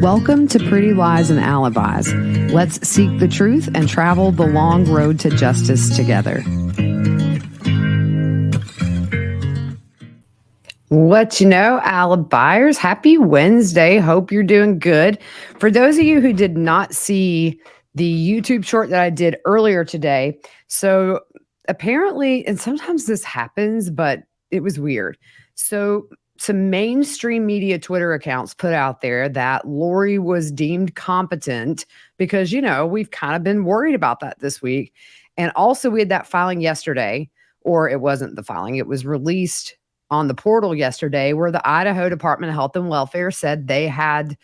Welcome to Pretty Lies and Alibis. Let's seek the truth and travel the long road to justice together. What you know, Alibiers, happy Wednesday. Hope you're doing good. For those of you who did not see the YouTube short that I did earlier today, so apparently, and sometimes this happens, but it was weird. So some mainstream media Twitter accounts put out there that Lori was deemed competent because, you know, we've kind of been worried about that this week. And also we had that filing yesterday, or it wasn't the filing, it was released on the portal yesterday where the Idaho Department of Health and Welfare said they had,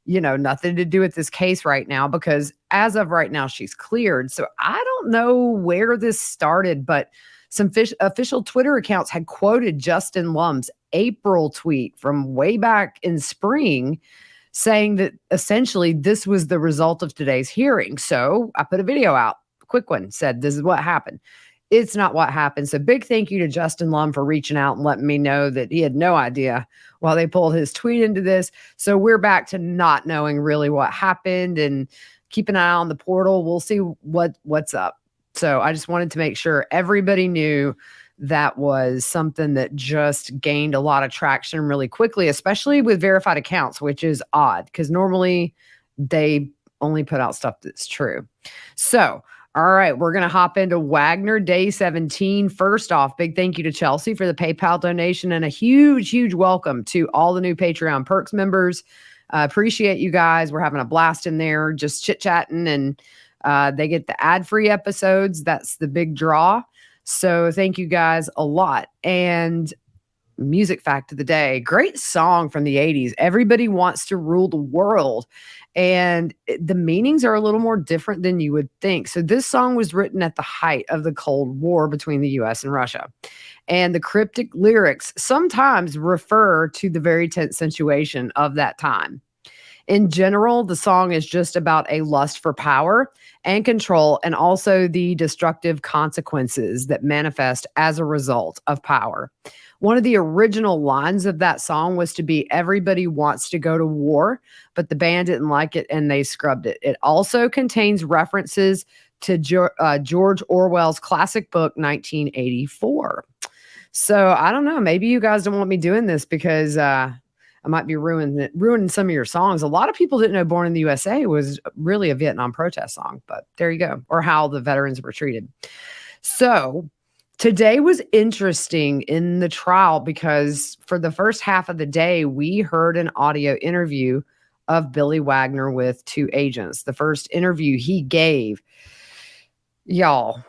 you know, nothing to do with this case right now because as of right now, she's cleared. So I don't know where this started, but some official Twitter accounts had quoted Justin Lum's April tweet from way back in spring saying that essentially this was the result of today's hearing. So I put a video out, a quick one, said this is what happened. It's not what happened. So big thank you to Justin Lum for reaching out and letting me know that he had no idea while they pulled his tweet into this. So we're back to not knowing really what happened and keep an eye on the portal. We'll see what's up. So I just wanted to make sure everybody knew that was something that just gained a lot of traction really quickly, especially with verified accounts, which is odd because normally they only put out stuff that's true. So, all right, we're going to hop into Wagner Day 17. First off, big thank you to Chelsea for the PayPal donation and a huge, huge welcome to all the new Patreon Perks members. Appreciate you guys. We're having a blast in there, just chit-chatting, and they get the ad-free episodes. That's the big draw. So thank you guys a lot. And music fact of the day, great song from the 80s. Everybody Wants to Rule the World. And the meanings are a little more different than you would think. So this song was written at the height of the Cold War between the US and Russia. And the cryptic lyrics sometimes refer to the very tense situation of that time. In general, the song is just about a lust for power and control, and also the destructive consequences that manifest as a result of power. One of the original lines of that song was to be, everybody wants to go to war, but the band didn't like it and they scrubbed it. It also contains references to George Orwell's classic book, 1984. So I don't know, maybe you guys don't want me doing this because I might be ruining some of your songs. A lot of people didn't know Born in the USA was really a Vietnam protest song, but there you go. Or how the veterans were treated. So today was interesting in the trial because for the first half of the day, we heard an audio interview of Billy Wagner with two agents. The first interview he gave, y'all.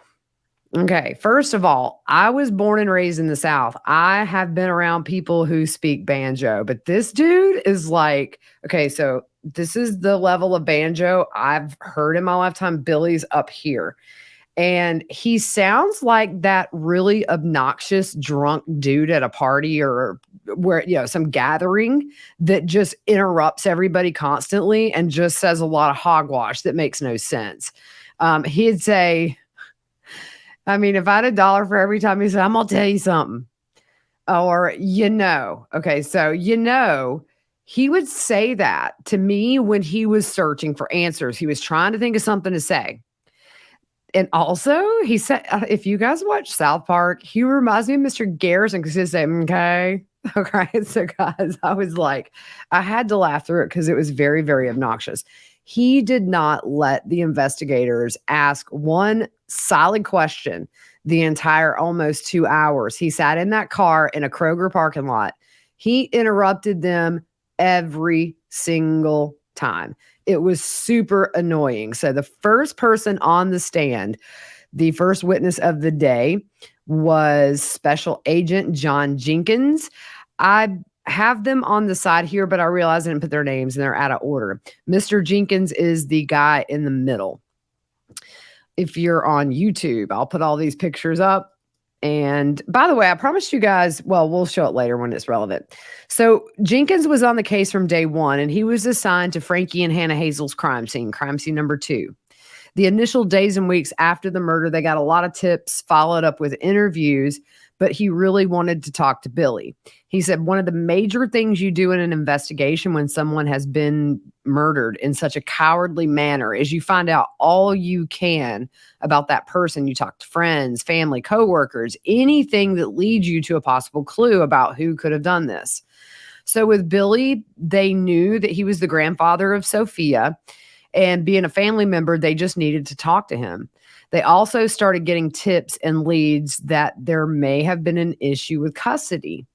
Okay, first of all, I was born and raised in the South. I have been around people who speak banjo, but this dude is like, okay, so this is the level of banjo I've heard in my lifetime. Billy's up here. And he sounds like that really obnoxious drunk dude at a party or where, you know, some gathering that just interrupts everybody constantly and just says a lot of hogwash that makes no sense. He'd say, I mean, if I had $1 for every time he said, I'm going to tell you something. Or, you know, okay, so, you know, he would say that to me when he was searching for answers. He was trying to think of something to say. And also, he said, if you guys watch South Park, he reminds me of Mr. Garrison because he'd say, okay. Okay. So, guys, I was like, I had to laugh through it because it was very, very obnoxious. He did not let the investigators ask one solid question the entire almost 2 hours. He sat in that car in a Kroger parking lot. He interrupted them every single time. It was super annoying. So the first person on the stand, the first witness of the day, was Special Agent John Jenkins. I have them on the side here, but I realized I didn't put their names and they're out of order. Mr. Jenkins is the guy in the middle. If you're on YouTube, I'll put all these pictures up. And by the way, I promised you guys, well, we'll show it later when it's relevant. So Jenkins was on the case from day one, and he was assigned to Frankie and Hannah Hazel's crime scene number 2. The initial days and weeks after the murder, they got a lot of tips, followed up with interviews, but he really wanted to talk to Billy. He said one of the major things you do in an investigation when someone has been murdered in such a cowardly manner is you find out all you can about that person. You talk to friends, family, coworkers, anything that leads you to a possible clue about who could have done this. So with Billy, they knew that he was the grandfather of Sophia, and being a family member, they just needed to talk to him. They also started getting tips and leads that there may have been an issue with custody.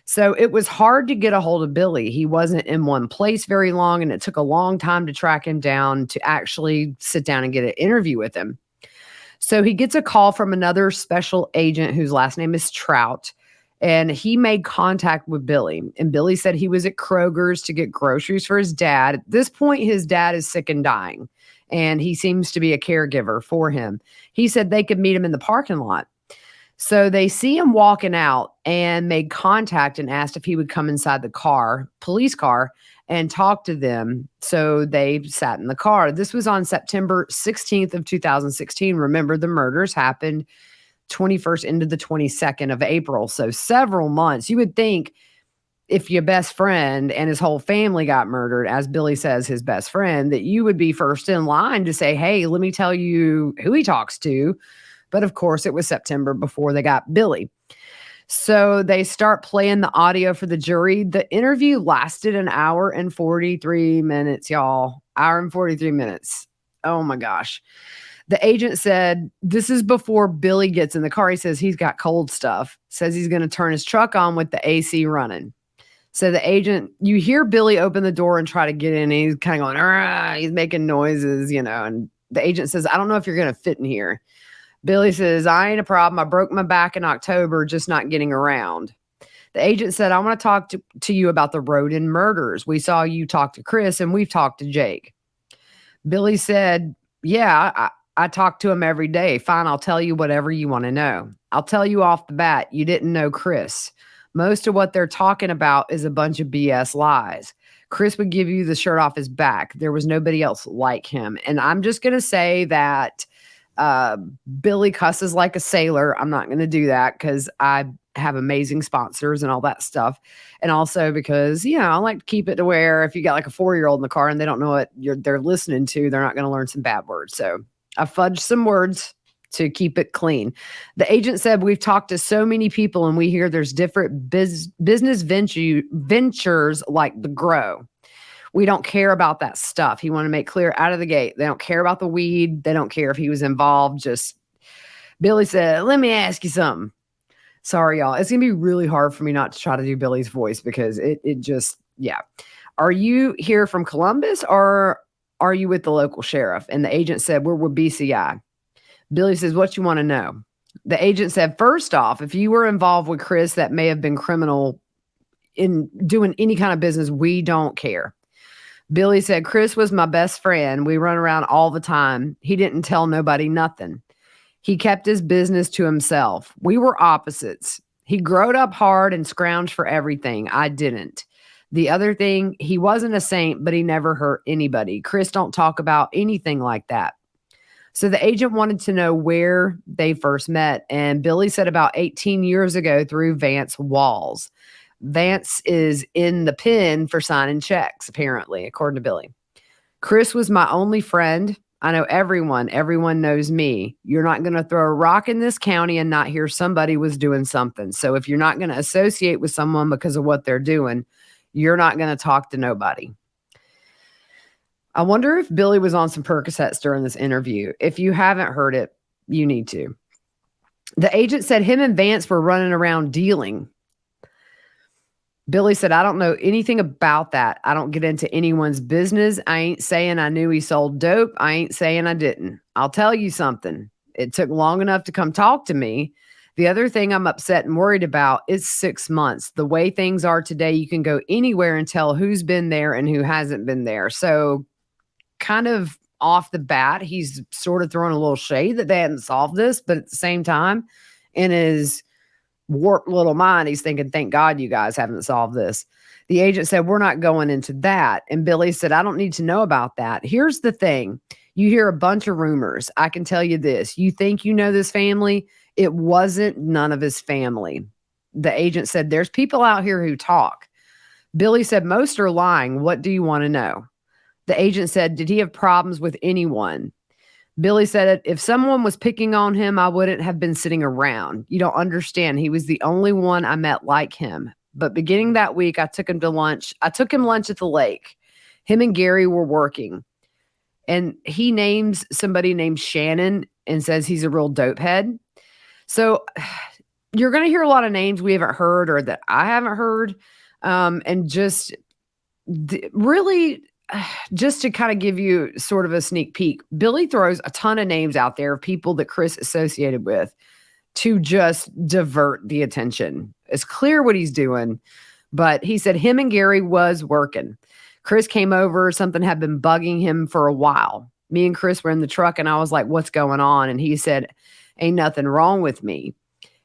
So it was hard to get a hold of Billy. He wasn't in one place very long, and it took a long time to track him down to actually sit down and get an interview with him. So he gets a call from another special agent whose last name is Trout, and he made contact with Billy. And Billy said he was at Kroger's to get groceries for his dad. At this point, his dad is sick and dying, and he seems to be a caregiver for him. He said they could meet him in the parking lot. So they see him walking out and made contact and asked if he would come inside the car, police car, and talk to them. So they sat in the car. This was on September 16th of 2016. Remember, the murders happened 21st into the 22nd of April. So several months. You would think if your best friend and his whole family got murdered, as Billy says, his best friend, that you would be first in line to say, hey, let me tell you who he talks to. But of course, it was September before they got Billy. So they start playing the audio for the jury. The interview lasted an hour and 43 minutes, y'all. Hour and 43 minutes. Oh my gosh. The agent said, this is before Billy gets in the car. He says he's got cold stuff. Says he's going to turn his truck on with the AC running. So the agent, you hear Billy open the door and try to get in. And he's kind of going, he's making noises, and the agent says, I don't know if you're going to fit in here. Billy says, I ain't a problem. I broke my back in October, just not getting around. The agent said, I want to talk to you about the Roden murders. We saw you talk to Chris and we've talked to Jake. Billy said, yeah, I talk to him every day. Fine, I'll tell you whatever you want to know. I'll tell you off the bat, you didn't know Chris. Most of what they're talking about is a bunch of BS lies. Chris would give you the shirt off his back. There was nobody else like him. And I'm just going to say that Billy cusses like a sailor. I'm not going to do that because I have amazing sponsors and all that stuff. And also because, I like to keep it to where if you got like a 4-year-old in the car and they don't know what they're listening to, they're not going to learn some bad words. So I fudged some words to keep it clean. The agent said, we've talked to so many people and we hear there's different business ventures like the grow. We don't care about that stuff. He wanted to make clear out of the gate. They don't care about the weed. They don't care if he was involved. Just Billy said, let me ask you something. Sorry, y'all. It's going to be really hard for me not to try to do Billy's voice because it just, yeah. Are you here from Columbus or are you with the local sheriff? And the agent said, we're with BCI. Billy says, what you want to know? The agent said, first off, if you were involved with Chris, that may have been criminal in doing any kind of business. We don't care. Billy said, Chris was my best friend. We run around all the time. He didn't tell nobody nothing. He kept his business to himself. We were opposites. He growed up hard and scrounged for everything. I didn't. The other thing, he wasn't a saint, but he never hurt anybody. Chris don't talk about anything like that. So the agent wanted to know where they first met. And Billy said about 18 years ago through Vance Walls. Vance is in the pen for signing checks, apparently, according to Billy. Chris was my only friend. I know everyone. Everyone knows me. You're not going to throw a rock in this county and not hear somebody was doing something. So if you're not going to associate with someone because of what they're doing, you're not going to talk to nobody. I wonder if Billy was on some Percocets during this interview. If you haven't heard it, you need to. The agent said him and Vance were running around dealing. Billy said, I don't know anything about that. I don't get into anyone's business. I ain't saying I knew he sold dope. I ain't saying I didn't. I'll tell you something. It took long enough to come talk to me. The other thing I'm upset and worried about is 6 months. The way things are today, you can go anywhere and tell who's been there and who hasn't been there. So kind of off the bat, he's sort of throwing a little shade that they hadn't solved this, but at the same time, in his warped little mind, he's thinking, thank God you guys haven't solved this. The agent said, we're not going into that. And Billy said, I don't need to know about that. Here's the thing. You hear a bunch of rumors. I can tell you this. You think you know this family. It wasn't none of his family. The agent said, there's people out here who talk. Billy said, most are lying. What do you want to know? The agent said, did he have problems with anyone? Billy said, if someone was picking on him, I wouldn't have been sitting around. You don't understand. He was the only one I met like him. But beginning that week, I took him to lunch. I took him lunch at the lake. Him and Gary were working. And he names somebody named Shannon and says he's a real dope head. So you're going to hear a lot of names we haven't heard or that I haven't heard. And just really just to kind of give you sort of a sneak peek, Billy throws a ton of names out there of people that Chris associated with to just divert the attention. It's clear what he's doing, but he said him and Gary was working. Chris came over. Something had been bugging him for a while. Me and Chris were in the truck and I was like, what's going on? And he said, ain't nothing wrong with me.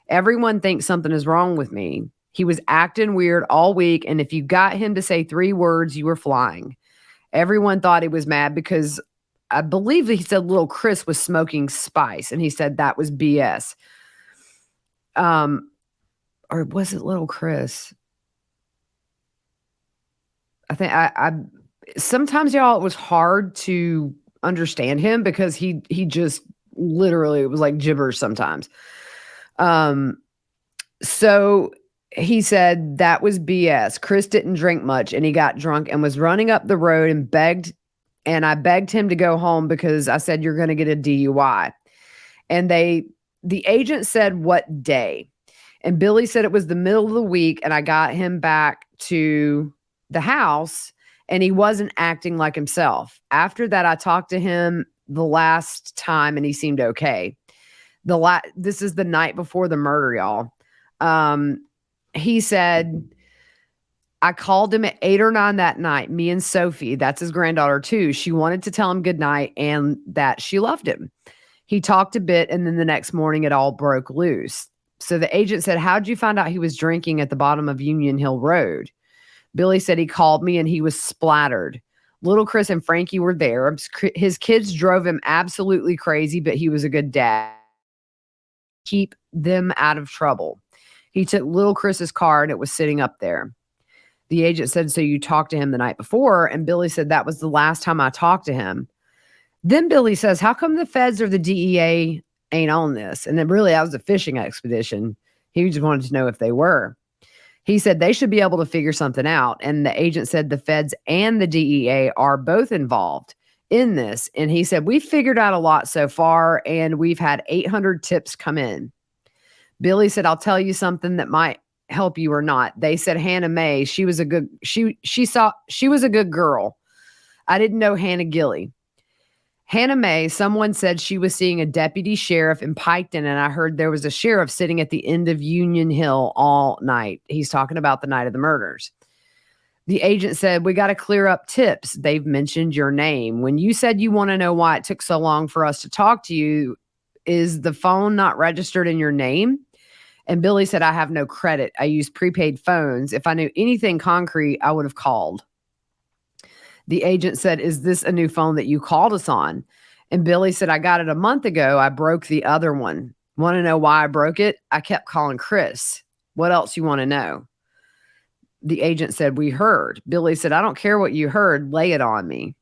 Everyone thinks something is wrong with me. He was acting weird all week. And if you got him to say 3 words, you were flying. Everyone thought he was mad because I believe that he said little Chris was smoking spice. And he said that was BS. Or was it little Chris? I think I sometimes, y'all, it was hard to understand him because he just literally, it was like gibberish sometimes. So he said that was BS. Chris didn't drink much and he got drunk and was running up the road and I begged him to go home because I said, you're going to get a DUI. And the agent said, what day? And Billy said it was the middle of the week and I got him back to the house and he wasn't acting like himself. After that, I talked to him the last time and he seemed okay. This is the night before the murder, y'all. He said, I called him at 8 or 9 that night, me and Sophie, that's his granddaughter too. She wanted to tell him goodnight and that she loved him. He talked a bit and then the next morning it all broke loose. So the agent said, how'd you find out he was drinking at the bottom of Union Hill Road? Billy said he called me and he was splattered. Little Chris and Frankie were there. His kids drove him absolutely crazy, but he was a good dad. Keep them out of trouble. He took little Chris's car and it was sitting up there. The agent said, so you talked to him the night before? And Billy said, that was the last time I talked to him. Then Billy says, how come the feds or the DEA ain't on this? And then really, that was a fishing expedition. He just wanted to know if they were. He said they should be able to figure something out. And the agent said the feds and the DEA are both involved in this. And he said, we've figured out a lot so far and we've had 800 tips come in. Billy said, I'll tell you something that might help you or not. They said Hannah Mae, she was a good girl. I didn't know Hannah Gilly. Hannah Mae, someone said she was seeing a deputy sheriff in Piketon, and I heard there was a sheriff sitting at the end of Union Hill all night. He's talking about the night of the murders. The agent said, we got to clear up tips. They've mentioned your name. When you said you want to know why it took so long for us to talk to you, is the phone not registered in your name? And Billy said, I have no credit. I use prepaid phones. If I knew anything concrete, I would have called. The agent said, is this a new phone that you called us on? And Billy said, I got it a month ago. I broke the other one. Want to know why I broke it? I kept calling Chris. What else you want to know? The agent said, we heard. Billy said, I don't care what you heard. Lay it on me.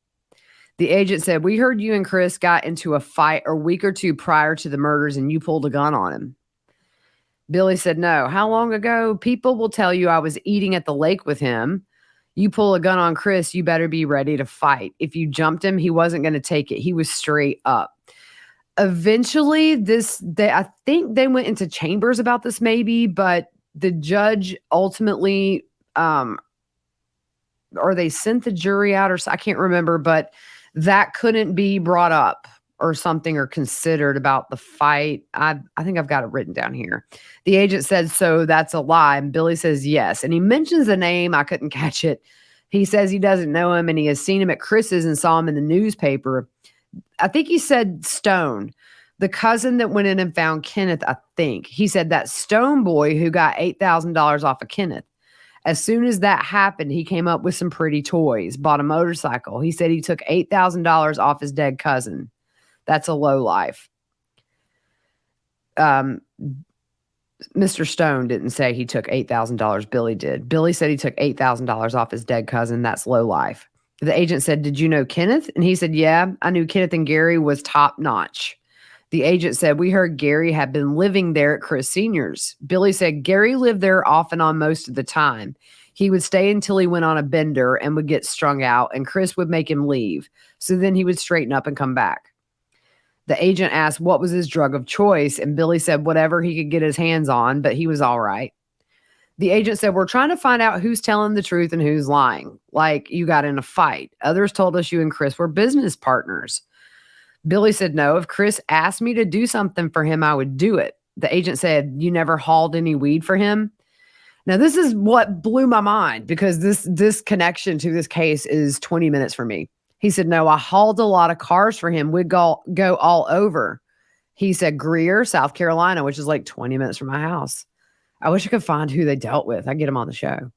The agent said, we heard you and Chris got into a fight a week or two prior to the murders and you pulled a gun on him. Billy said, no. How long ago? People will tell you I was eating at the lake with him. You pull a gun on Chris, you better be ready to fight. If you jumped him, he wasn't going to take it. He was straight up. Eventually, I think they went into chambers about this maybe, but the judge ultimately, or they sent the jury out, or I can't remember, but that couldn't be brought up or something or considered about the fight. I think I've got it written down here. The agent said, so that's a lie. And Billy says, yes. And he mentions the name. I couldn't catch it. He says he doesn't know him and he has seen him at Chris's and saw him in the newspaper. I think he said Stone, the cousin that went in and found Kenneth, I think. He said that Stone boy who got $8,000 off of Kenneth. As soon as that happened, he came up with some pretty toys, bought a motorcycle. He said he took $8,000 off his dead cousin. That's a low life. Mr. Stone didn't say he took $8,000. Billy did. Billy said he took $8,000 off his dead cousin. That's low life. The agent said, did you know Kenneth? And he said, yeah, I knew Kenneth, and Gary was top notch. The agent said, we heard Gary had been living there at Chris Sr.'s. Billy said, Gary lived there off and on most of the time. He would stay until he went on a bender and would get strung out, and Chris would make him leave. So then he would straighten up and come back. The agent asked what was his drug of choice, and Billy said whatever he could get his hands on, but he was all right. The agent said, we're trying to find out who's telling the truth and who's lying. Like, you got in a fight. Others told us you and Chris were business partners. Billy said, no, if Chris asked me to do something for him, I would do it. The agent said, you never hauled any weed for him? Now, this is what blew my mind, because this connection to this case is 20 minutes for me. He said, no, I hauled a lot of cars for him. We'd go all over. He said, Greer, South Carolina, which is like 20 minutes from my house. I wish I could find who they dealt with. I'd get him on the show.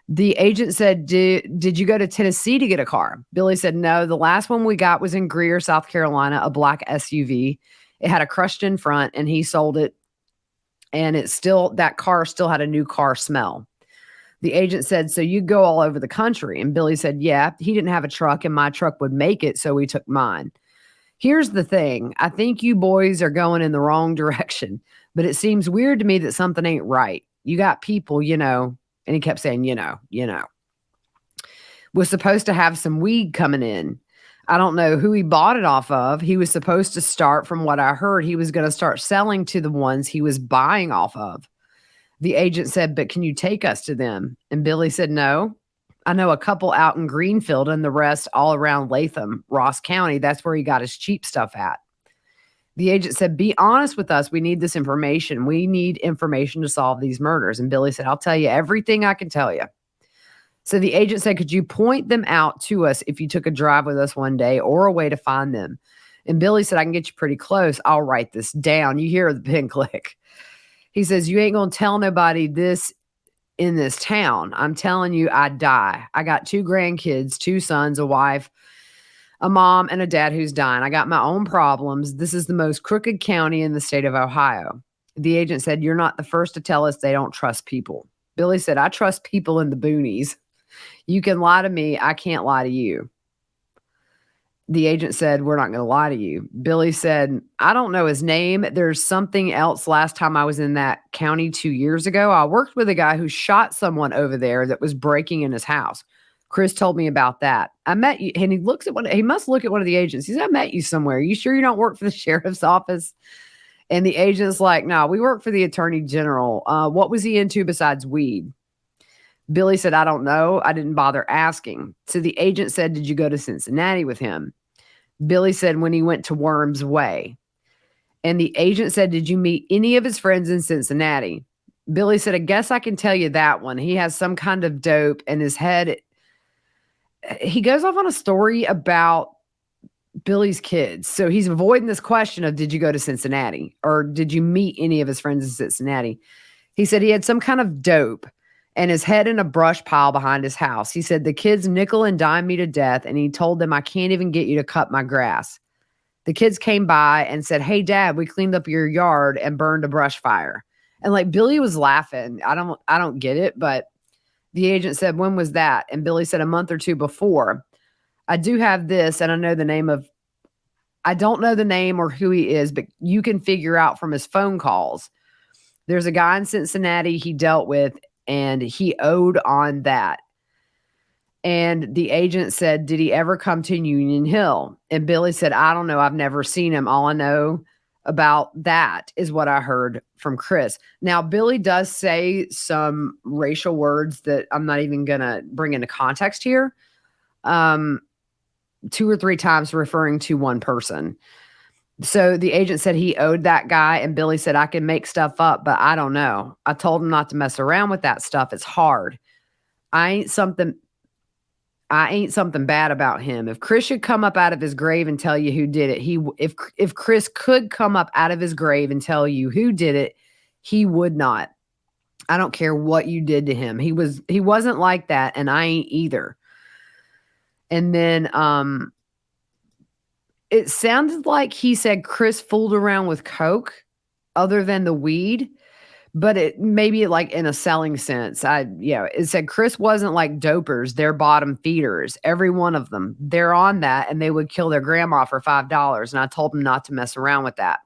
The agent said, did you go to Tennessee to get a car? Billy said, no, the last one we got was in Greer, South Carolina, a black SUV. It had a crushed in front, and he sold it. And that car still had a new car smell. The agent said, so you go all over the country? And Billy said, yeah, he didn't have a truck and my truck would make it, so we took mine. Here's the thing. I think you boys are going in the wrong direction, but it seems weird to me that something ain't right. You got people, and he kept saying, was supposed to have some weed coming in. I don't know who he bought it off of. He was supposed to start, from what I heard, he was going to start selling to the ones he was buying off of. The agent said, but can you take us to them? And Billy said, no. I know a couple out in Greenfield and the rest all around Latham, Ross County. That's where he got his cheap stuff at. The agent said, be honest with us. We need this information. We need information to solve these murders. And Billy said, I'll tell you everything I can tell you. So the agent said, could you point them out to us if you took a drive with us one day, or a way to find them? And Billy said, I can get you pretty close. I'll write this down. You hear the pin click. He says, you ain't going to tell nobody this in this town. I'm telling you, I'd die. I got 2 grandkids, 2 sons, a wife, a mom, and a dad who's dying. I got my own problems. This is the most crooked county in the state of Ohio. The agent said, you're not the first to tell us they don't trust people. Billy said, I trust people in the boonies. You can lie to me. I can't lie to you. The agent said, we're not going to lie to you. Billy said, I don't know his name. There's something else. Last time I was in that county 2 years ago, I worked with a guy who shot someone over there that was breaking in his house. Chris told me about that. I met you. And he must look at one of the agents. He said, I met you somewhere. You sure you don't work for the sheriff's office? And the agent's like, no, we work for the attorney general. What was he into besides weed? Billy said, I don't know. I didn't bother asking. So the agent said, did you go to Cincinnati with him? Billy said, when he went to Worms Way. And the agent said, did you meet any of his friends in Cincinnati? Billy said, I guess I can tell you that one. He has some kind of dope in his head. He goes off on a story about Billy's kids. So he's avoiding this question of, did you go to Cincinnati? Or did you meet any of his friends in Cincinnati? He said he had some kind of dope and his head in a brush pile behind his house. He said, the kids nickel and dime me to death, and he told them, I can't even get you to cut my grass. The kids came by and said, hey, Dad, we cleaned up your yard and burned a brush fire. And like Billy was laughing. I don't get it, but the agent said, when was that? And Billy said, a month or 2 before. I do have this, and I don't know the name or who he is, but you can figure out from his phone calls. There's a guy in Cincinnati he dealt with, and he owed on that. And the agent said, did he ever come to Union Hill? And Billy said, I don't know. I've never seen him. All I know about that is what I heard from Chris. Now, Billy does say some racial words that I'm not even going to bring into context here. 2 or 3 times referring to one person. So the agent said he owed that guy, and Billy said, I can make stuff up, but I don't know. I told him not to mess around with that stuff. It's hard. I ain't something bad about him. If Chris should come up out of his grave and tell you who did it, if Chris could come up out of his grave and tell you who did it, he would not. I don't care what you did to him. He wasn't like that, and I ain't either. And then it sounded like he said Chris fooled around with coke. other than the weed, but it maybe like in a selling sense. It said Chris wasn't like dopers, they're bottom feeders. Every one of them. They're on that and they would kill their grandma for $5. And I told him not to mess around with that.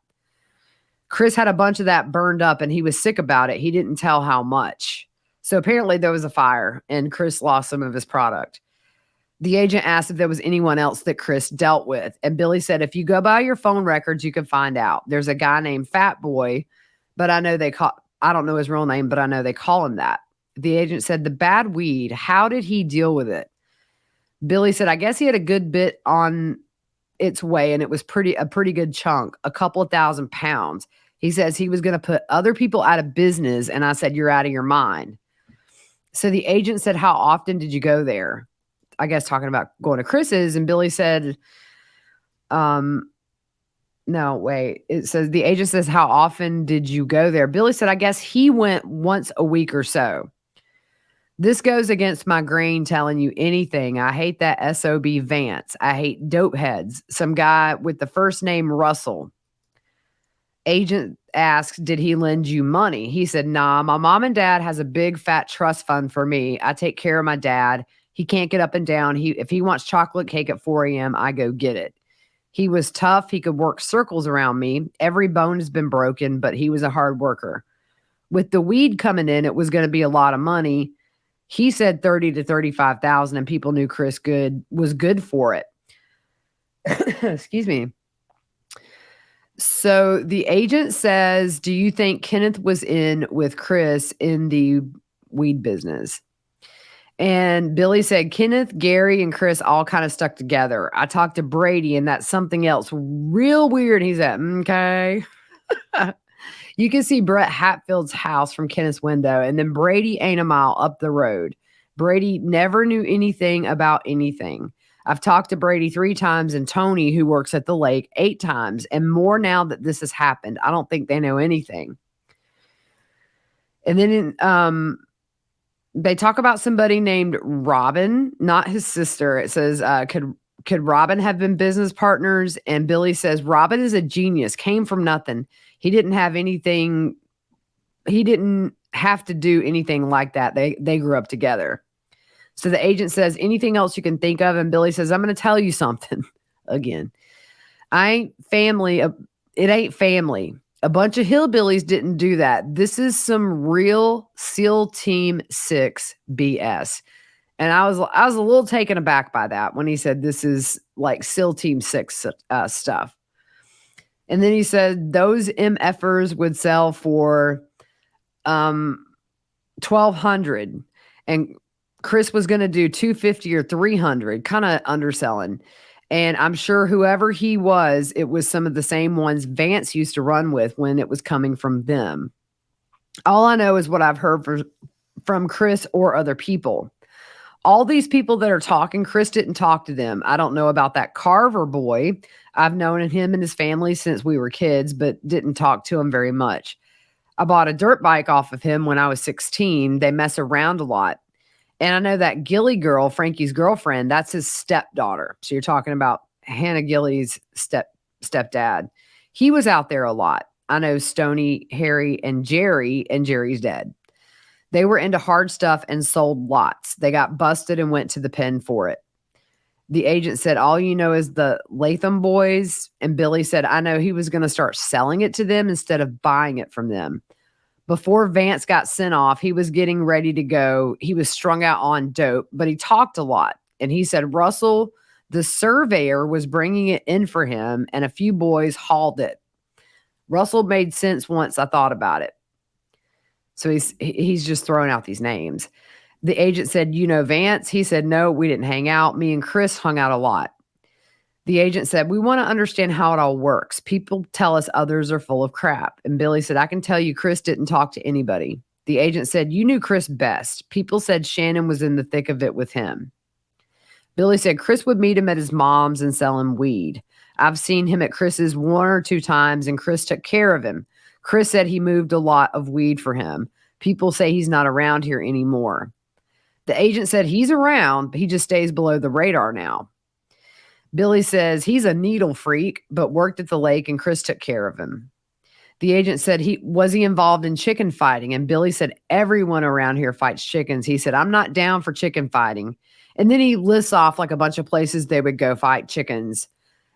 Chris had a bunch of that burned up and he was sick about it. He didn't tell how much. So apparently there was a fire and Chris lost some of his product. The agent asked if there was anyone else that Chris dealt with. And Billy said, if you go by your phone records, you can find out. There's a guy named Fat Boy, but I don't know his real name, but I know they call him that. The agent said, the bad weed, how did he deal with it? Billy said, I guess he had a good bit on its way and it was a pretty good chunk, a couple of 1,000 pounds. He says he was going to put other people out of business. And I said, you're out of your mind. So the agent said, how often did you go there? I guess talking about going to Chris's, and Billy said, no, wait. It says the agent says, how often did you go there? Billy said, I guess he went once a week or so. This goes against my grain telling you anything. I hate that SOB Vance. I hate dope heads. Some guy with the first name Russell. Agent asked, did he lend you money? He said, nah, my mom and dad has a big fat trust fund for me. I take care of my dad. He can't get up and down. If he wants chocolate cake at 4 a.m., I go get it. He was tough. He could work circles around me. Every bone has been broken, but he was a hard worker. With the weed coming in, it was going to be a lot of money. He said 30 to 35,000, and people knew Chris was good for it. Excuse me. So the agent says, do you think Kenneth was in with Chris in the weed business? And Billy said, Kenneth, Gary, and Chris all kind of stuck together. I talked to Brady, and that's something else real weird. He said, okay. You can see Brett Hatfield's house from Kenneth's window, and then Brady ain't a mile up the road. Brady never knew anything about anything. I've talked to Brady 3 times and Tony, who works at the lake, 8 times, and more now that this has happened. I don't think they know anything. And then they talk about somebody named Robin, not his sister. It says, could Robin have been business partners? And Billy says, Robin is a genius, came from nothing. He didn't have anything. He didn't have to do anything like that. They grew up together. So the agent says, anything else you can think of? And Billy says, I'm going to tell you something again. I ain't family. It ain't family. A bunch of hillbillies didn't do that. This is some real SEAL Team 6 BS. And I was a little taken aback by that when he said this is like SEAL Team 6 stuff. And then he said those MFers would sell for $1,200, and Chris was going to do $250 or $300, kind of underselling. And I'm sure whoever he was, it was some of the same ones Vance used to run with when it was coming from them. All I know is what I've heard from Chris or other people. All these people that are talking, Chris didn't talk to them. I don't know about that Carver boy. I've known him and his family since we were kids, but didn't talk to him very much. I bought a dirt bike off of him when I was 16. They mess around a lot. And I know that Gilly girl, Frankie's girlfriend, that's his stepdaughter. So you're talking about Hannah Gilly's stepdad. He was out there a lot. I know Stoney, Harry, and Jerry's dead. They were into hard stuff and sold lots. They got busted and went to the pen for it. The agent said, all you know is the Latham boys. And Billy said, I know he was going to start selling it to them instead of buying it from them. Before Vance got sent off, he was getting ready to go. He was strung out on dope, but he talked a lot. And he said Russell, the surveyor, was bringing it in for him, and a few boys hauled it. Russell made sense once I thought about it. So he's just throwing out these names. The agent said, you know Vance? He said, no, we didn't hang out. Me and Chris hung out a lot. The agent said, we want to understand how it all works. People tell us others are full of crap. And Billy said, I can tell you Chris didn't talk to anybody. The agent said, you knew Chris best. People said Shannon was in the thick of it with him. Billy said Chris would meet him at his mom's and sell him weed. I've seen him at Chris's 1 or 2 times, and Chris took care of him. Chris said he moved a lot of weed for him. People say he's not around here anymore. The agent said he's around, but he just stays below the radar now. Billy says he's a needle freak, but worked at the lake and Chris took care of him. The agent said, was he involved in chicken fighting? And Billy said, everyone around here fights chickens. He said, I'm not down for chicken fighting. And then he lists off like a bunch of places they would go fight chickens.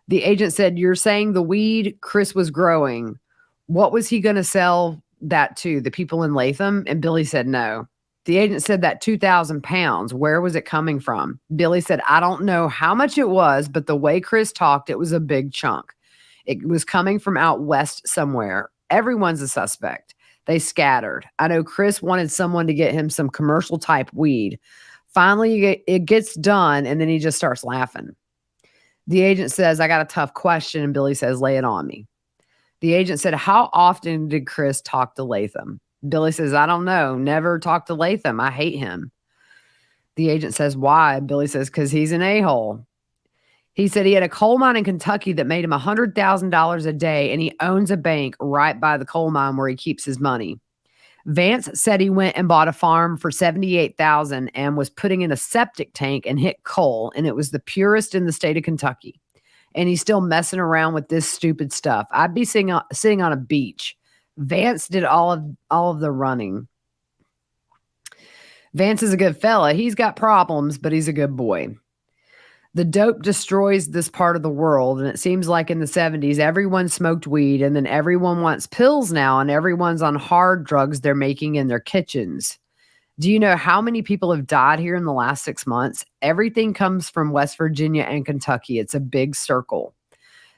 The agent said, you're saying the weed Chris was growing, what was he going to sell that to? The people in Latham? And Billy said, no. The agent said that 2,000 pounds, where was it coming from? Billy said, I don't know how much it was, but the way Chris talked, it was a big chunk. It was coming from out west somewhere. Everyone's a suspect. They scattered. I know Chris wanted someone to get him some commercial type weed. Finally, it gets done, and then he just starts laughing. The agent says, I got a tough question, and Billy says, lay it on me. The agent said, how often did Chris talk to Latham? Billy says, I don't know. Never talked to Latham. I hate him. The agent says, why? Billy says, because he's an a-hole. He said he had a coal mine in Kentucky that made him $100,000 a day, and he owns a bank right by the coal mine where he keeps his money. Vance said he went and bought a farm for $78,000 and was putting in a septic tank and hit coal, and it was the purest in the state of Kentucky. And he's still messing around with this stupid stuff. I'd be sitting on a beach. Vance did all of the running. Vance is a good fella. He's got problems, but he's a good boy. The dope destroys this part of the world, and it seems like in the 70s, everyone smoked weed, and then everyone wants pills now, and everyone's on hard drugs they're making in their kitchens. Do you know how many people have died here in the last 6 months? Everything comes from West Virginia and Kentucky. It's a big circle.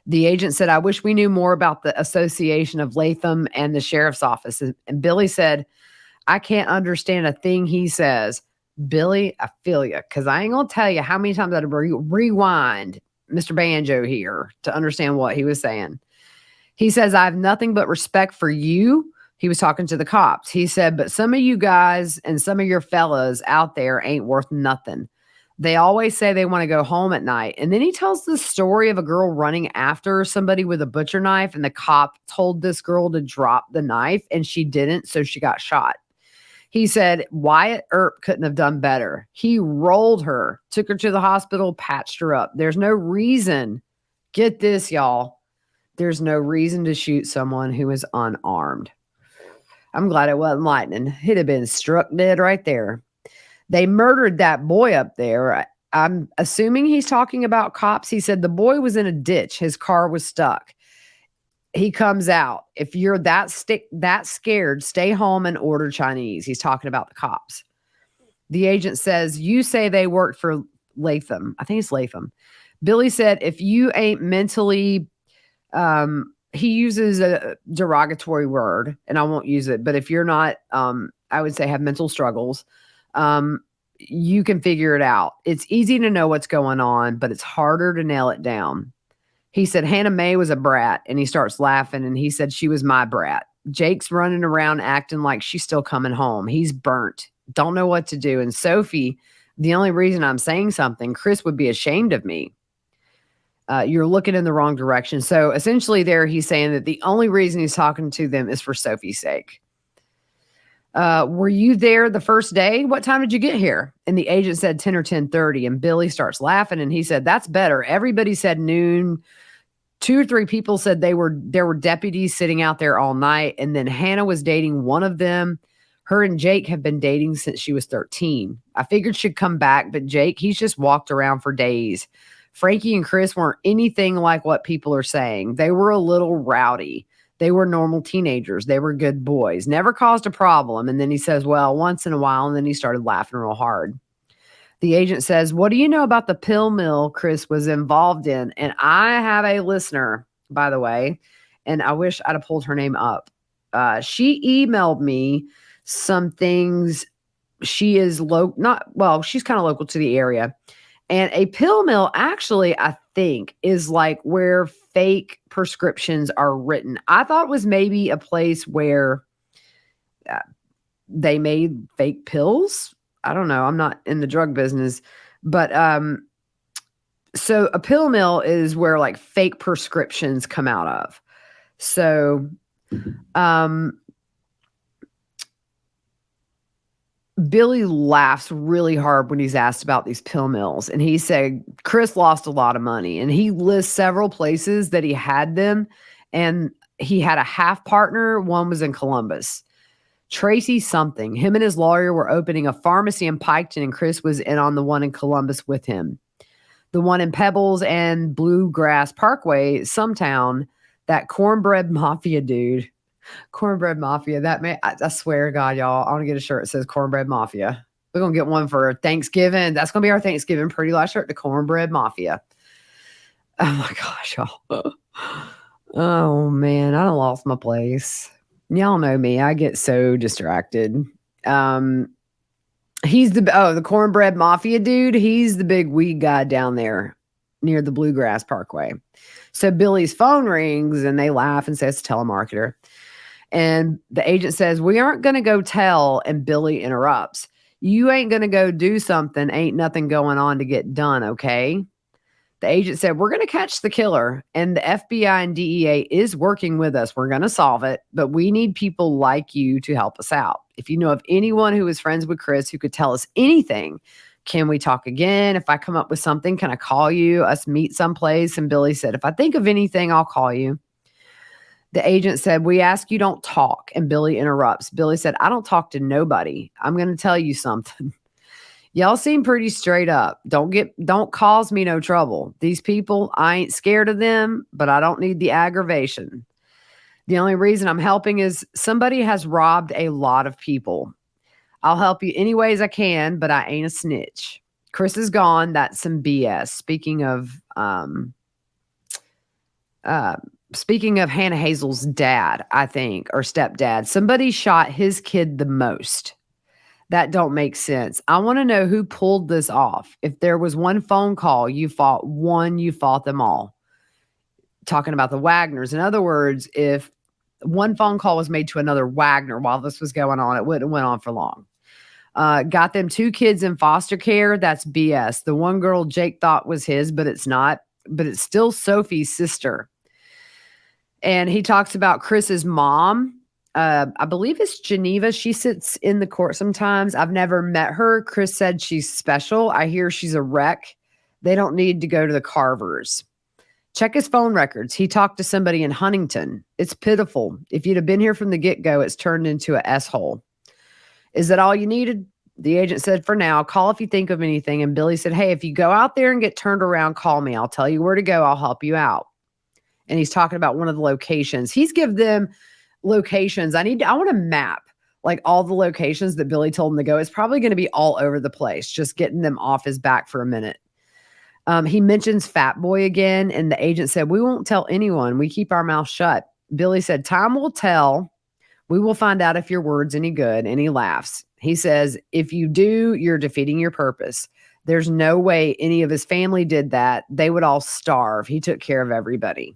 The agent said, I wish we knew more about the association of Latham and the sheriff's office. And Billy said, I can't understand a thing he says. Billy, I feel you, because I ain't going to tell you how many times I'd rewind Mr. Banjo here to understand what he was saying. He says, I have nothing but respect for you. He was talking to the cops. He said, but some of you guys and some of your fellas out there ain't worth nothing. They always say they want to go home at night. And then he tells the story of a girl running after somebody with a butcher knife, and the cop told this girl to drop the knife, and she didn't, so she got shot. He said Wyatt Earp couldn't have done better. He rolled her, took her to the hospital, patched her up. There's no reason, get this, y'all, there's no reason to shoot someone who is unarmed. I'm glad it wasn't lightning. He'd have been struck dead right there. They murdered that boy up there. I'm assuming he's talking about cops. He said the boy was in a ditch. His car was stuck. He comes out. If you're that scared, stay home and order Chinese. He's talking about the cops. The agent says, you say they worked for Latham. I think it's Latham. Billy said, if you ain't mentally, he uses a derogatory word, and I won't use it, but if you're not, I would say have mental struggles, you can figure it out. It's easy to know what's going on, but it's harder to nail it down. He said Hannah Mae was a brat, and he starts laughing, and he said she was my brat. Jake's running around acting like she's still coming home. He's burnt. Don't know what to do. And Sophie, the only reason I'm saying something, Chris would be ashamed of me. You're looking in the wrong direction. So essentially there he's saying that the only reason he's talking to them is for Sophie's sake. Were you there the first day? What time did you get here? And the agent said 10 or 10:30. And Billy starts laughing, and he said, that's better. Everybody said noon. 2 or 3 people said there were deputies sitting out there all night. And then Hannah was dating one of them. Her and Jake have been dating since she was 13. I figured she'd come back, but Jake, he's just walked around for days. Frankie and Chris weren't anything like what people are saying. They were a little rowdy. They were normal teenagers. They were good boys. Never caused a problem. And then he says, well, once in a while. And then he started laughing real hard. The agent says, what do you know about the pill mill Chris was involved in? And I have a listener, by the way, and I wish I'd have pulled her name up. She emailed me some things. She is she's kind of local to the area. And a pill mill actually, I think, is like where fake prescriptions are written. I thought it was maybe a place where they made fake pills. I don't know. I'm not in the drug business. But so a pill mill is where like fake prescriptions come out of. So Billy laughs really hard when he's asked about these pill mills. And he said, Chris lost a lot of money. And he lists several places that he had them. And he had a half partner. One was in Columbus. Tracy something. Him and his lawyer were opening a pharmacy in Piketon, and Chris was in on the one in Columbus with him. The one in Pebbles and Bluegrass Parkway, Sumtown, that cornbread mafia dude. Cornbread mafia. That man, I swear to God, y'all, I want to get a shirt that says cornbread mafia. We're going to get one for Thanksgiving. That's going to be our Thanksgiving pretty light shirt, the cornbread mafia. Oh my gosh, y'all. Oh man, I done lost my place. Y'all know me. I get so distracted. He's the cornbread mafia dude. He's the big weed guy down there near the Bluegrass Parkway. So Billy's phone rings and they laugh and say it's a telemarketer. And the agent says, we aren't going to go tell. And Billy interrupts. You ain't going to go do something. Ain't nothing going on to get done. Okay. The agent said, we're going to catch the killer, and the FBI and DEA is working with us. We're going to solve it, but we need people like you to help us out. If you know of anyone who is friends with Chris who could tell us anything, can we talk again? If I come up with something, can I call you? Us meet someplace? And Billy said, if I think of anything, I'll call you. The agent said, we ask you don't talk. And Billy interrupts. Billy said, I don't talk to nobody. I'm going to tell you something. Y'all seem pretty straight up. Don't cause me no trouble. These people, I ain't scared of them, but I don't need the aggravation. The only reason I'm helping is somebody has robbed a lot of people. I'll help you any ways I can, but I ain't a snitch. Chris is gone. That's some BS. Speaking of Hannah Hazel's dad, I think, or stepdad, somebody shot his kid the most. That don't make sense. I want to know who pulled this off. If there was one phone call, you fought them all. Talking about the Wagners. In other words, if one phone call was made to another Wagner while this was going on, it wouldn't have went on for long. Got them 2 kids in foster care. That's BS. The one girl Jake thought was his, but it's not. But it's still Sophie's sister. And he talks about Chris's mom. I believe it's Geneva. She sits in the court sometimes. I've never met her. Chris said she's special. I hear she's a wreck. They don't need to go to the Carvers. Check his phone records. He talked to somebody in Huntington. It's pitiful. If you'd have been here from the get-go, it's turned into a S-hole. Is that all you needed? The agent said, for now, call if you think of anything. And Billy said, hey, if you go out there and get turned around, call me. I'll tell you where to go. I'll help you out. And he's talking about one of the locations. He's given them locations. I want to map like all the locations that Billy told him to go. It's probably going to be all over the place, just getting them off his back for a minute. He mentions Fat Boy again, and the agent said, we won't tell anyone. We keep our mouth shut. Billy said, time will tell. We will find out if your word's any good. And he laughs. He says, if you do, you're defeating your purpose. There's no way any of his family did that. They would all starve. He took care of everybody.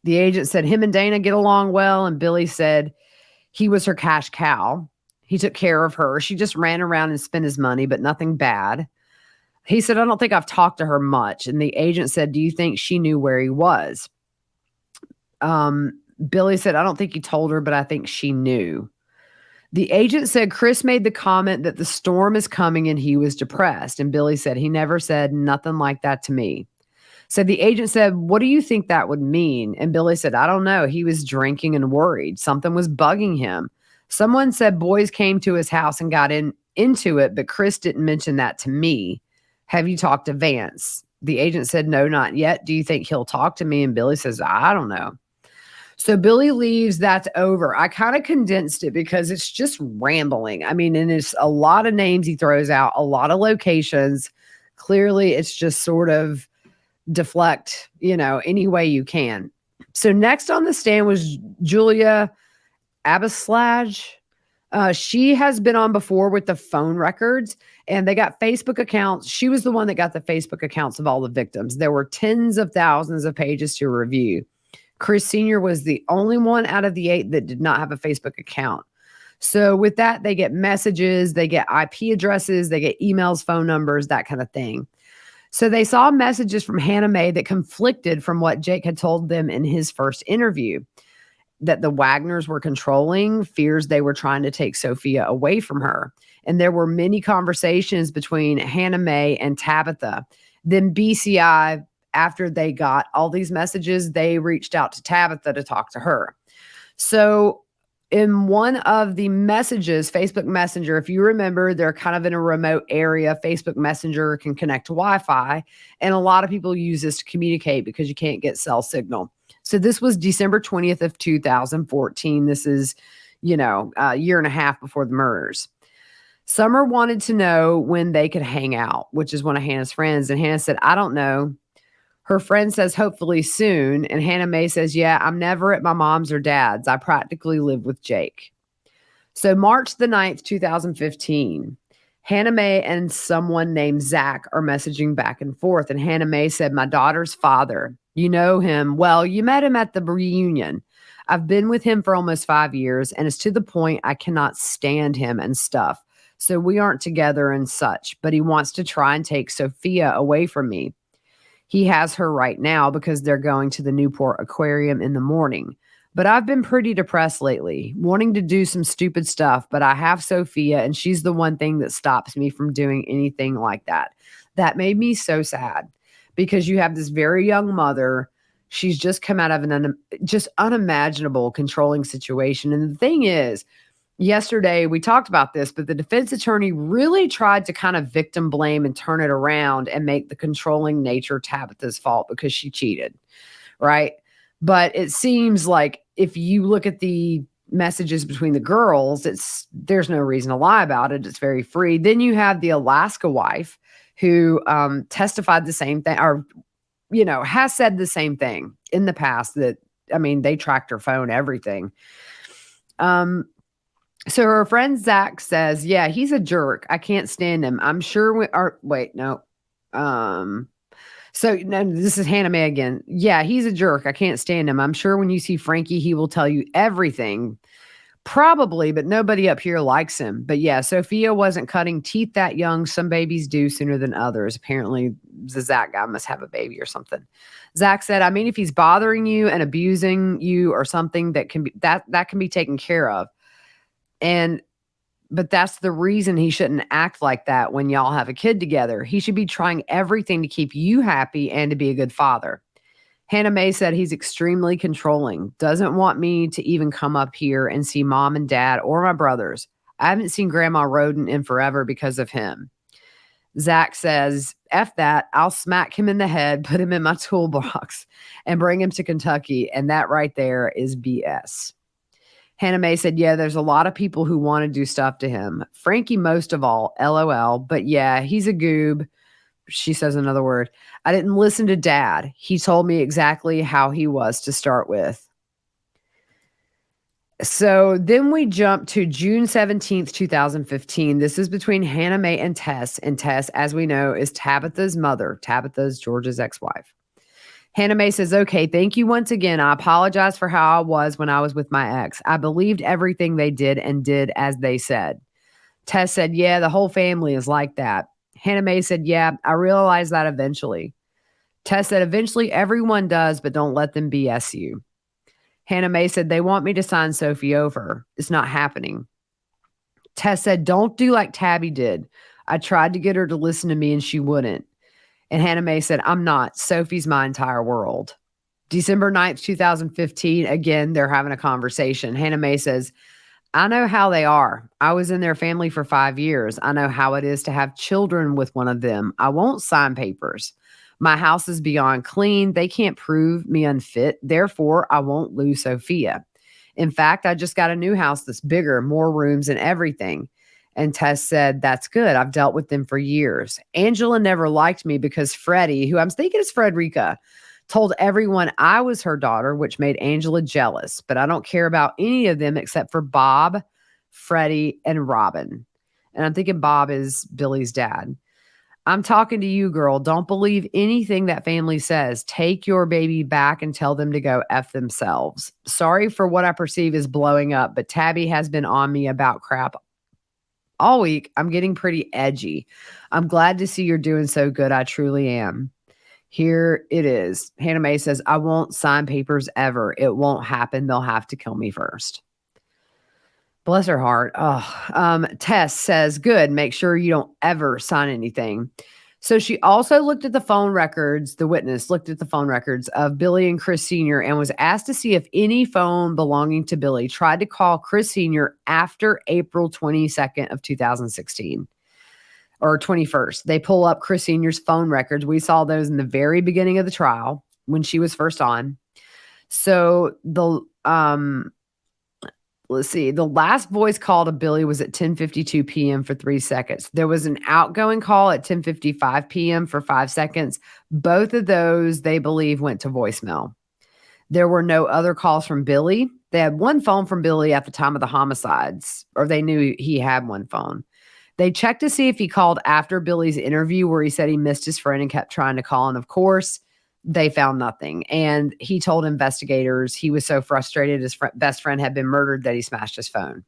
The agent said him and Dana get along well, and Billy said he was her cash cow. He took care of her. She just ran around and spent his money, but nothing bad. He said, I don't think I've talked to her much. And the agent said, do you think she knew where he was? Billy said, I don't think he told her, but I think she knew. The agent said Chris made the comment that the storm is coming and he was depressed. And Billy said, he never said nothing like that to me. So the agent said, what do you think that would mean? And Billy said, I don't know. He was drinking and worried. Something was bugging him. Someone said boys came to his house and got into it, but Chris didn't mention that to me. Have you talked to Vance? The agent said, no, not yet. Do you think he'll talk to me? And Billy says, I don't know. So Billy leaves. That's over. I kind of condensed it because it's just rambling. I mean, and it's a lot of names he throws out, a lot of locations. Clearly, it's just sort of deflect, any way you can. So next on the stand was Julia Abislage. She has been on before with the phone records, and they got Facebook accounts. She was the one that got the Facebook accounts of all the victims. There were tens of thousands of pages to review. Chris Sr. was the only one out of the 8 that did not have a Facebook account. So with that, they get messages, they get IP addresses, they get emails, phone numbers, that kind of thing. So they saw messages from Hannah Mae that conflicted from what Jake had told them in his first interview, that the Wagners were controlling, fears they were trying to take Sophia away from her. And there were many conversations between Hannah Mae and Tabitha. Then BCI after they got all these messages, they reached out to Tabitha to talk to her. So in one of the messages, Facebook Messenger, if you remember, they're kind of in a remote area. Facebook Messenger can connect to Wi-Fi, and a lot of people use this to communicate because you can't get cell signal. So this was December 20th of 2014. This is, a year and a half before the murders. Summer wanted to know when they could hang out, which is one of Hannah's friends. And Hannah said, I don't know. Her friend says, hopefully soon. And Hannah Mae says, yeah, I'm never at my mom's or dad's. I practically live with Jake. So March the 9th, 2015, Hannah Mae and someone named Zach are messaging back and forth. And Hannah Mae said, my daughter's father, you know him. Well, you met him at the reunion. I've been with him for almost 5 years, and it's to the point I cannot stand him and stuff. So we aren't together and such, but he wants to try and take Sophia away from me. He has her right now because they're going to the Newport Aquarium in the morning. But I've been pretty depressed lately, wanting to do some stupid stuff, but I have Sophia, and she's the one thing that stops me from doing anything like that. That made me so sad because you have this very young mother. She's just come out of an just unimaginable controlling situation. And the thing is, yesterday we talked about this, but the defense attorney really tried to kind of victim blame and turn it around and make the controlling nature Tabitha's fault because she cheated, right? But it seems like if you look at the messages between the girls, there's no reason to lie about it. It's very free. Then you have the Alaska wife who testified the same thing, or has said the same thing in the past. That, I mean, they tracked her phone, everything. So her friend Zach says, yeah, he's a jerk. I can't stand him. I'm sure so no, this is Hannah Mae again. Yeah, he's a jerk. I can't stand him. I'm sure when you see Frankie, he will tell you everything. Probably, but nobody up here likes him. But yeah, Sophia wasn't cutting teeth that young. Some babies do sooner than others. Apparently, the Zach guy must have a baby or something. Zach said, I mean, if he's bothering you and abusing you or something, that can be taken care of. But that's the reason he shouldn't act like that when y'all have a kid together. He should be trying everything to keep you happy and to be a good father. Hannah Mae said he's extremely controlling, doesn't want me to even come up here and see mom and dad or my brothers. I haven't seen Grandma Roden in forever because of him. Zach says, F that, I'll smack him in the head, put him in my toolbox, and bring him to Kentucky. And that right there is BS. Hannah Mae said, yeah, there's a lot of people who want to do stuff to him. Frankie most of all, LOL. But yeah, he's a goob. She says another word. I didn't listen to dad. He told me exactly how he was to start with. So then we jump to June 17th, 2015. This is between Hannah Mae and Tess. And Tess, as we know, is Tabitha's mother. Tabitha's George's ex-wife. Hannah Mae says, okay, thank you once again. I apologize for how I was when I was with my ex. I believed everything they did and did as they said. Tess said, yeah, the whole family is like that. Hannah Mae said, yeah, I realized that eventually. Tess said, eventually everyone does, but don't let them BS you. Hannah Mae said, they want me to sign Sophie over. It's not happening. Tess said, don't do like Tabby did. I tried to get her to listen to me and she wouldn't. And Hannah Mae said, I'm not. Sophie's my entire world. December 9th, 2015, again, they're having a conversation. Hannah Mae says, I know how they are. I was in their family for 5 years. I know how it is to have children with one of them. I won't sign papers. My house is beyond clean. They can't prove me unfit. Therefore, I won't lose Sophia. In fact, I just got a new house that's bigger, more rooms and everything. And Tess said, that's good. I've dealt with them for years. Angela never liked me because Freddie, who I'm thinking is Frederica, told everyone I was her daughter, which made Angela jealous. But I don't care about any of them except for Bob, Freddie, and Robin. And I'm thinking Bob is Billy's dad. I'm talking to you, girl. Don't believe anything that family says. Take your baby back and tell them to go F themselves. Sorry for what I perceive as blowing up, but Tabby has been on me about crap all week. I'm getting pretty edgy. I'm glad to see you're doing so good. I truly am. Here it is. Hannah Mae says, I won't sign papers ever. It won't happen. They'll have to kill me first. Bless her heart. Tess says, good. Make sure you don't ever sign anything. So she also looked at the phone records, the witness looked at the phone records of Billy and Chris Sr. and was asked to see if any phone belonging to Billy tried to call Chris Sr. after April 22nd of 2016 or 21st. They pull up Chris Sr.'s phone records. We saw those in the very beginning of the trial when she was first on. So let's see. The last voice call to Billy was at 10:52 p.m. for 3 seconds. There was an outgoing call at 10:55 p.m. for 5 seconds. Both of those, they believe, went to voicemail. There were no other calls from Billy. They had one phone from Billy at the time of the homicides, or they knew he had one phone. They checked to see if he called after Billy's interview where he said he missed his friend and kept trying to call. And of course, they found nothing. And he told investigators he was so frustrated his best friend had been murdered that he smashed his phone.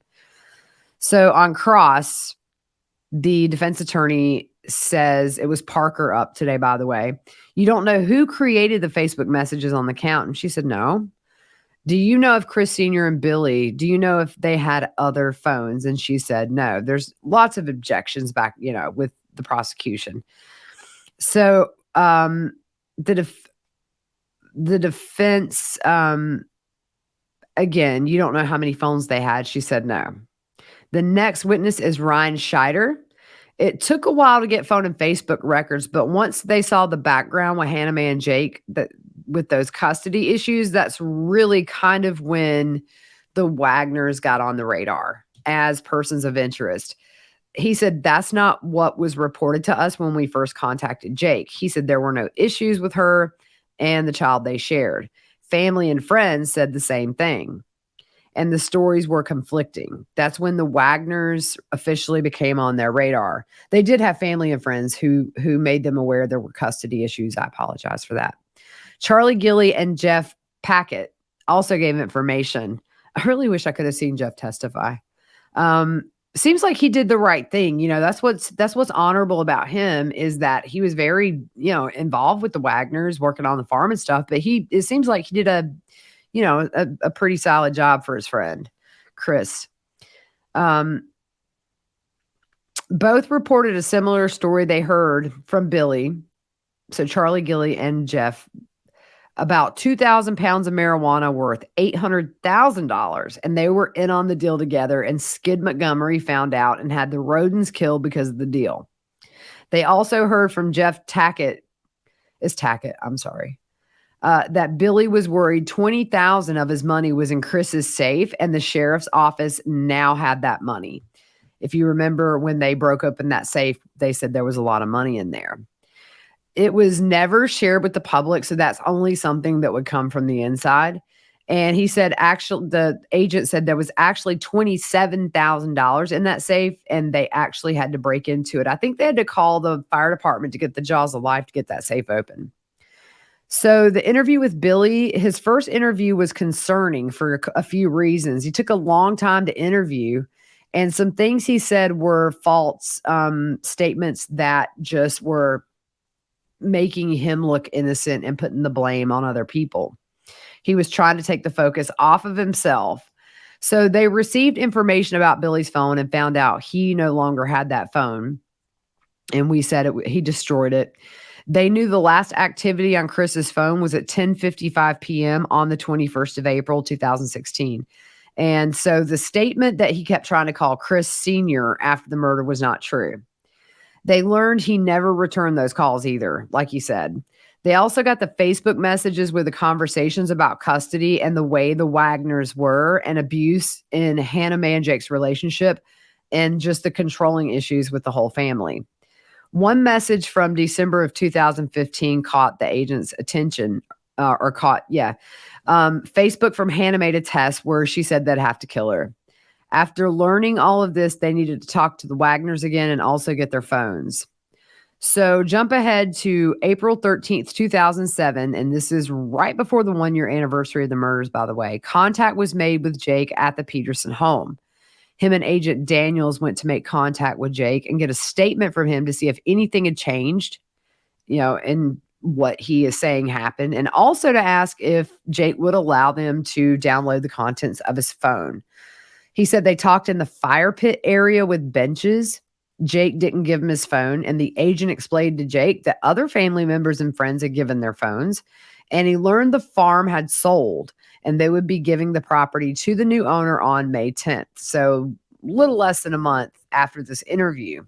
So on cross, the defense attorney says, it was Parker up today, by the way. You don't know who created the Facebook messages on the account? And she said, no. Do you know if Chris Sr. and Billy, do you know if they had other phones? And she said, no. There's lots of objections back, with the prosecution. So the defense, again, you don't know how many phones they had. She said no. The next witness is Ryan Scheider. It took a while to get phone and Facebook records, but once they saw the background with Hannah Mae and Jake, that with those custody issues, that's really kind of when the Wagners got on the radar as persons of interest. He said that's not what was reported to us when we first contacted Jake. He said there were no issues with her and the child they shared. Family and friends said the same thing. And the stories were conflicting. That's when the Wagners officially became on their radar. They did have family and friends who made them aware there were custody issues. I apologize for that. Charlie Gilley and Jeff Packett also gave information. I really wish I could have seen Jeff testify. Seems like he did the right thing. That's what's honorable about him is that he was very, involved with the Wagners, working on the farm and stuff. But it seems like he did a pretty solid job for his friend, Chris. Both reported a similar story they heard from Billy. So Charlie Gilley and Jeff, about 2,000 pounds of marijuana worth $800,000. And they were in on the deal together. And Skid Montgomery found out and had the Rodens killed because of the deal. They also heard from Jeff Tackett. That Billy was worried 20,000 of his money was in Chris's safe, and the sheriff's office now had that money. If you remember when they broke open that safe, they said there was a lot of money in there. It was never shared with the public, so that's only something that would come from the inside. And he said, the agent said there was actually $27,000 in that safe, and they actually had to break into it. I think they had to call the fire department to get the jaws of life to get that safe open. So the interview with Billy, his first interview was concerning for a few reasons. He took a long time to interview, and some things he said were false statements that just were making him look innocent and putting the blame on other people. He was trying to take the focus off of himself. So they received information about Billy's phone and found out he no longer had that phone. And we said he destroyed it. They knew the last activity on Chris's phone was at 10:55 p.m. on the 21st of April, 2016. And so the statement that he kept trying to call Chris Sr. after the murder was not true. They learned he never returned those calls either, like you said. They also got the Facebook messages with the conversations about custody and the way the Wagners were and abuse in Hannah Mae and Jake's relationship and just the controlling issues with the whole family. One message from December of 2015 caught the agent's attention, Facebook from Hannah made a test where she said they'd have to kill her. After learning all of this, they needed to talk to the Wagners again and also get their phones. So jump ahead to April 13th, 2007, and this is right before the 1-year anniversary of the murders, by the way. Contact was made with Jake at the Peterson home. Him and Agent Daniels went to make contact with Jake and get a statement from him to see if anything had changed, and what he is saying happened, and also to ask if Jake would allow them to download the contents of his phone. He said they talked in the fire pit area with benches. Jake didn't give him his phone, and the agent explained to Jake that other family members and friends had given their phones, and he learned the farm had sold, and they would be giving the property to the new owner on May 10th. So little less than a month after this interview.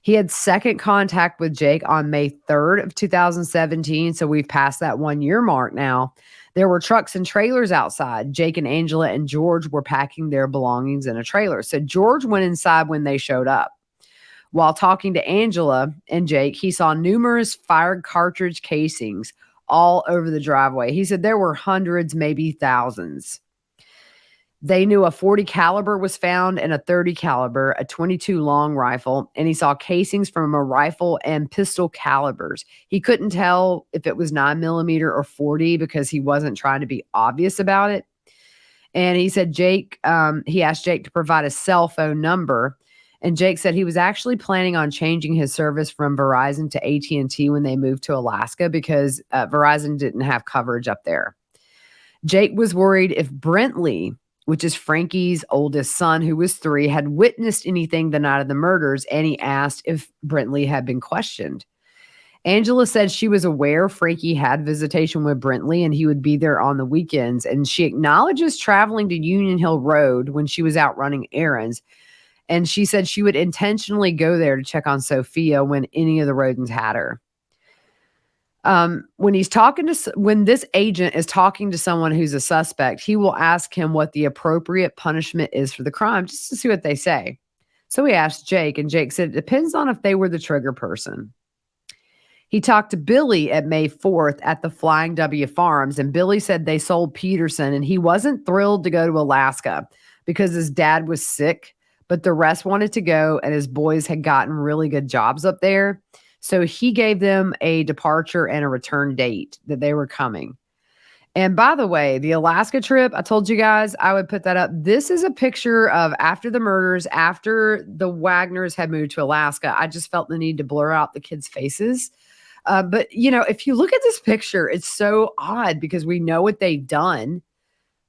He had second contact with Jake on May 3rd of 2017. So we've passed that 1 year mark now. There were trucks and trailers outside. Jake and Angela and George were packing their belongings in a trailer. So George went inside when they showed up. While talking to Angela and Jake, he saw numerous fired cartridge casings all over the driveway. He said there were hundreds, maybe thousands. They knew a 40 caliber was found and a 30 caliber, a 22 long rifle, and he saw casings from a rifle and pistol calibers. He couldn't tell if it was 9mm or 40 because he wasn't trying to be obvious about it. And he said he asked Jake to provide a cell phone number. And Jake said he was actually planning on changing his service from Verizon to AT&T when they moved to Alaska because Verizon didn't have coverage up there. Jake was worried if Brentley, which is Frankie's oldest son, who was 3, had witnessed anything the night of the murders, and he asked if Brentley had been questioned. Angela said she was aware Frankie had visitation with Brentley and he would be there on the weekends, and she acknowledges traveling to Union Hill Road when she was out running errands. And she said she would intentionally go there to check on Sophia when any of the rodents had her. When this agent is talking to someone who's a suspect, he will ask him what the appropriate punishment is for the crime, just to see what they say. So he asked Jake, and Jake said it depends on if they were the trigger person. He talked to Billy at May 4th at the Flying W Farms, and Billy said they sold Peterson, and he wasn't thrilled to go to Alaska because his dad was sick, but the rest wanted to go, and his boys had gotten really good jobs up there. So he gave them a departure and a return date that they were coming. And by the way, the Alaska trip, I told you guys I would put that up. This is a picture of after the murders, after the Wagners had moved to Alaska. I just felt the need to blur out the kids' faces. But, if you look at this picture, it's so odd because we know what they've done.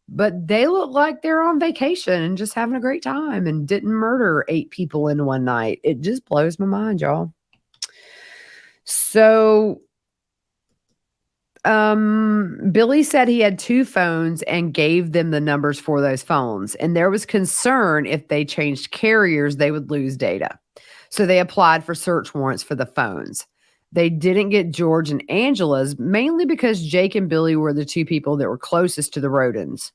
But they look like they're on vacation and just having a great time and didn't murder 8 people in one night. It just blows my mind, y'all. So Billy said he had 2 phones and gave them the numbers for those phones. And there was concern if they changed carriers, they would lose data. So they applied for search warrants for the phones. They didn't get George and Angela's, mainly because Jake and Billy were the 2 people that were closest to the rodents.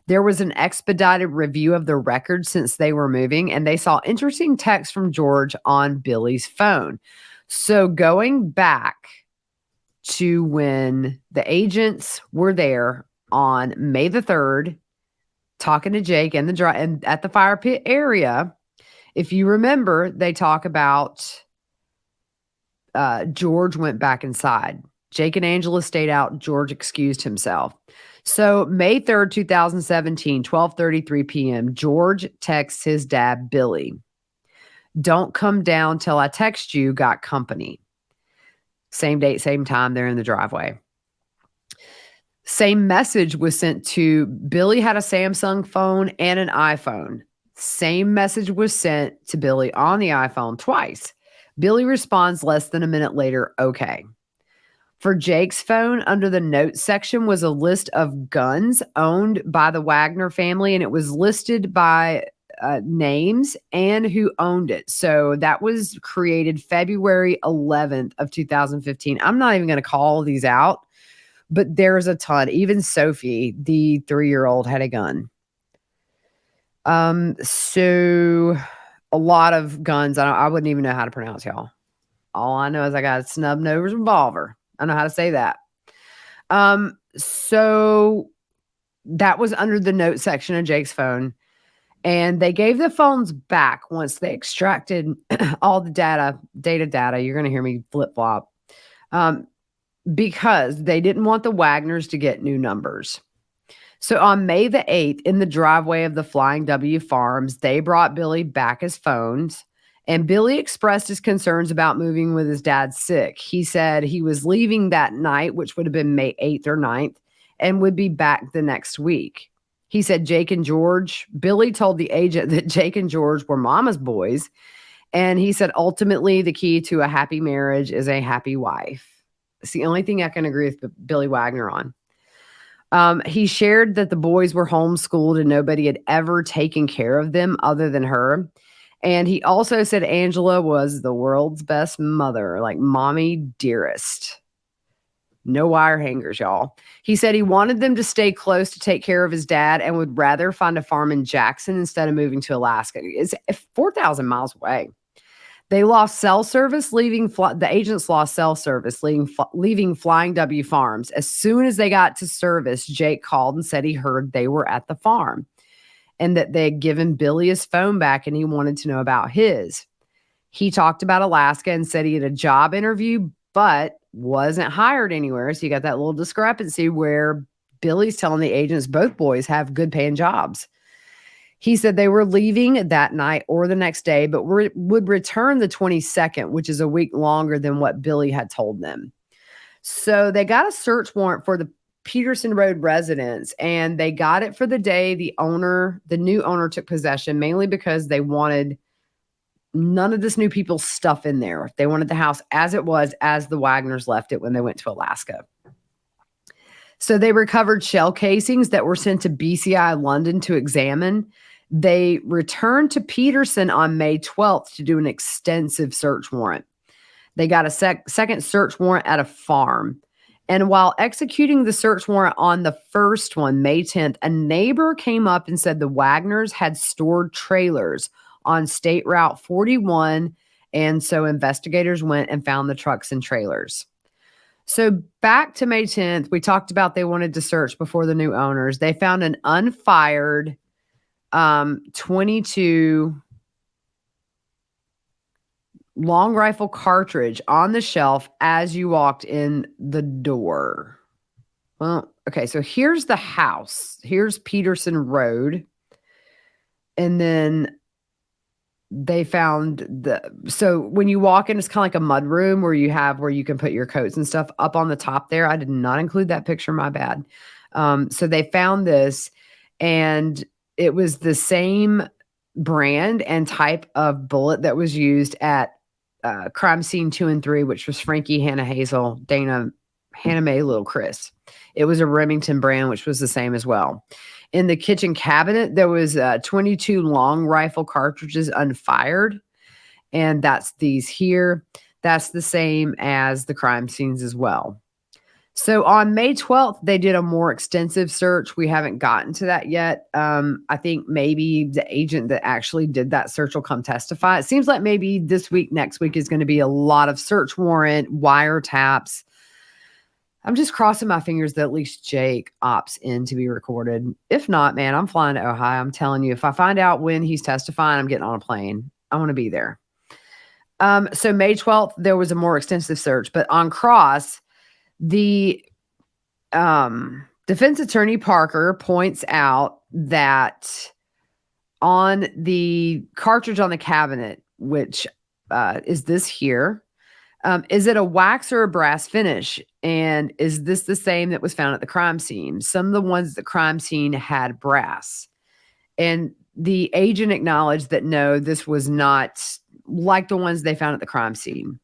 There was an expedited review of the records since they were moving, and they saw interesting texts from George on Billy's phone. So going back to when the agents were there on May the 3rd, talking to Jake and at the fire pit area, if you remember, they talk about George went back inside. Jake and Angela stayed out. George excused himself. So May 3rd, 2017, 12:33 p.m., George texts his dad, Billy, "Don't come down till I text you, got company." Same date, same time, they're in the driveway. Same message was sent to Billy, had a Samsung phone and an iPhone. Same message was sent to Billy on the iPhone twice. Billy responds less than a minute later, okay. For Jake's phone, under the notes section was a list of guns owned by the Wagner family, and it was listed by names and who owned it. So that was created February 11th of 2015. I'm not even going to call these out, but there's a ton. Even Sophie, the 3-year-old, had a gun. So a lot of guns. I wouldn't even know how to pronounce, y'all. All I know is I got a snub-nosed revolver. I know how to say that. So that was under the note section of Jake's phone. And they gave the phones back once they extracted all the data. You're going to hear me flip-flop. Because they didn't want the Wagners to get new numbers. So on May the 8th, in the driveway of the Flying W Farms, they brought Billy back his phones. And Billy expressed his concerns about moving with his dad sick. He said he was leaving that night, which would have been May 8th or 9th, and would be back the next week. He said Billy told the agent that Jake and George were mama's boys, And he said, ultimately, the key to a happy marriage is a happy wife. It's the only thing I can agree with Billy Wagner on. He shared that the boys were homeschooled and nobody had ever taken care of them other than her. And he also said Angela was the world's best mother, like mommy dearest. No wire hangers, y'all. He said he wanted them to stay close to take care of his dad and would rather find a farm in Jackson instead of moving to Alaska. It's 4,000 miles away. They lost cell service, the agents lost cell service, leaving Flying W Farms. As soon as they got to service, Jake called and said he heard they were at the farm and that they had given Billy his phone back and he wanted to know about his. He talked about Alaska and said he had a job interview, but wasn't hired anywhere. So you got that little discrepancy where Billy's telling the agents both boys have good paying jobs. He said they were leaving that night or the next day, but would return the 22nd, which is a week longer than what Billy had told them. So they got a search warrant for the Peterson Road residence, and they got it for the day the new owner took possession, mainly because they wanted none of this new people's stuff in there. They wanted the house as it was, as the Wagners left it when they went to Alaska. So they recovered shell casings that were sent to BCI London to examine. They returned to Peterson on May 12th to do an extensive search warrant. They got a second search warrant at a farm. And while executing the search warrant on the first one, May 10th, a neighbor came up and said the Wagners had stored trailers on State Route 41. And so investigators went and found the trucks and trailers. So back to May 10th, we talked about they wanted to search before the new owners. They found an unfired 22 long rifle cartridge on the shelf as you walked in the door. Well, okay, so here's the house. Here's Peterson Road. And then they found so when you walk in, it's kind of like a mud room where you can put your coats and stuff up on the top there. I did not include that picture, my bad. So they found this, and it was the same brand and type of bullet that was used at crime scene 2 and 3, which was Frankie, Hannah Hazel, Dana, Hannah Mae, Little Chris. It was a Remington brand, which was the same as well. In the kitchen cabinet, there was 22 long rifle cartridges unfired, and that's these here. That's the same as the crime scenes as well. So on May 12th, they did a more extensive search. We haven't gotten to that yet. I think maybe the agent that actually did that search will come testify. It seems like maybe this week, next week is going to be a lot of search warrant, wiretaps. I'm just crossing my fingers that at least Jake opts in to be recorded. If not, man, I'm flying to Ohio. I'm telling you, if I find out when he's testifying, I'm getting on a plane. I want to be there. So May 12th, there was a more extensive search, but on cross, the defense attorney Parker points out that on the cartridge on the cabinet, which is this here, is it a wax or a brass finish? And is this the same that was found at the crime scene? Some of the ones at the crime scene had brass. And the agent acknowledged that no, this was not like the ones they found at the crime scene.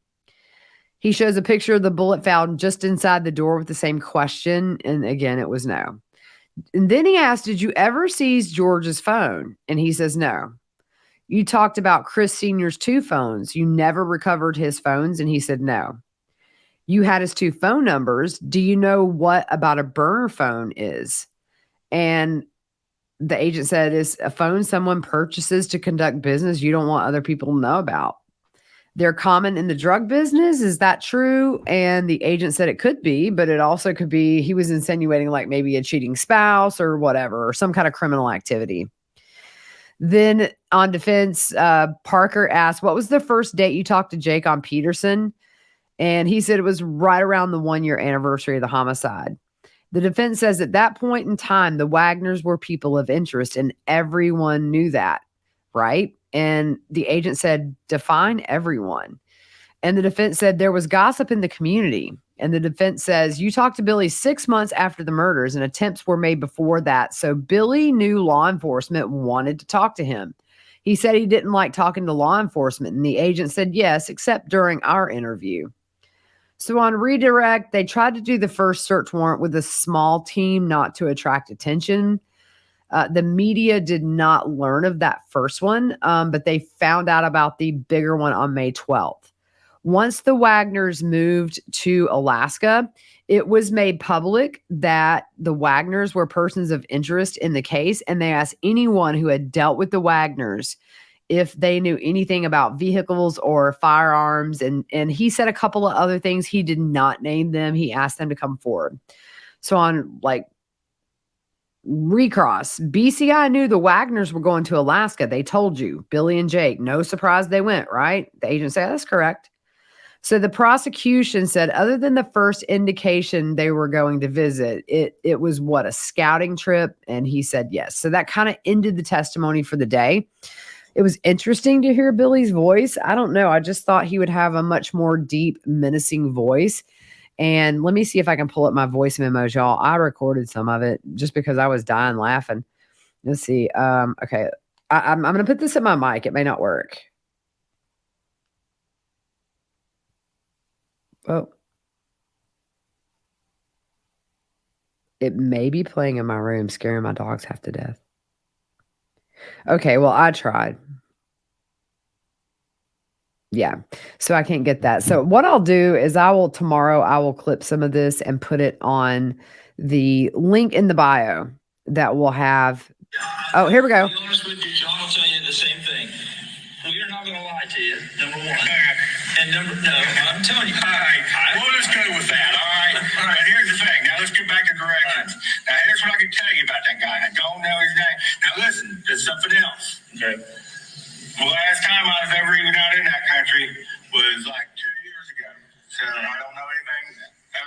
He shows a picture of the bullet found just inside the door with the same question. And again, it was no. And then he asked, did you ever seize George's phone? And he says, no. You talked about Chris Sr.'s 2 phones. You never recovered his phones. And he said, no. You had his 2 phone numbers. Do you know what about a burner phone is? And the agent said, it's a phone someone purchases to conduct business you don't want other people to know about. They're common in the drug business. Is that true? And the agent said it could be, but it also could be he was insinuating like maybe a cheating spouse or whatever, or some kind of criminal activity. Then on defense, Parker asked, what was the first date you talked to Jake on Peterson? And he said it was right around the 1-year anniversary of the homicide. The defense says at that point in time, the Wagners were people of interest and everyone knew that, right? And the agent said, define everyone. And the defense said there was gossip in the community. And the defense says, you talked to Billy 6 months after the murders and attempts were made before that. So Billy knew law enforcement wanted to talk to him. He said he didn't like talking to law enforcement, and the agent said yes, except during our interview. So on redirect, they tried to do the first search warrant with a small team not to attract attention. The media did not learn of that first one, but they found out about the bigger one on May 12th. Once the Wagners moved to Alaska, it was made public that the Wagners were persons of interest in the case, and they asked anyone who had dealt with the Wagners if they knew anything about vehicles or firearms. And he said a couple of other things. He did not name them. He asked them to come forward. So on recross, BCI knew the Wagners were going to Alaska. They told you, Billy and Jake. No surprise they went, right? The agent said, that's correct. So the prosecution said, other than the first indication they were going to visit, it was what, a scouting trip? And he said yes. So that kind of ended the testimony for the day. It was interesting to hear Billy's voice. I don't know. I just thought he would have a much more deep, menacing voice. And let me see if I can pull up my voice memos, y'all. I recorded some of it just because I was dying laughing. Let's see. Okay. I'm going to put this in my mic. It may not work. Oh. It may be playing in my room, scaring my dogs half to death. Okay, well, I tried. Yeah, so I can't get that. So what I'll do is tomorrow I will clip some of this and put it on the link in the bio that will have. Oh, here we go. To be honest with you, John will tell you the same thing. We are not going to lie to you, number one. And no, I'm telling you. All right, we'll just go with that, all right? But here's the thing. Now, let's get back to directions. Now, here's what I can tell you about that guy. I don't know his name. Now, listen, there's something else. Okay. The last time I was ever even out in that country was like 2 years ago. So I don't know anything.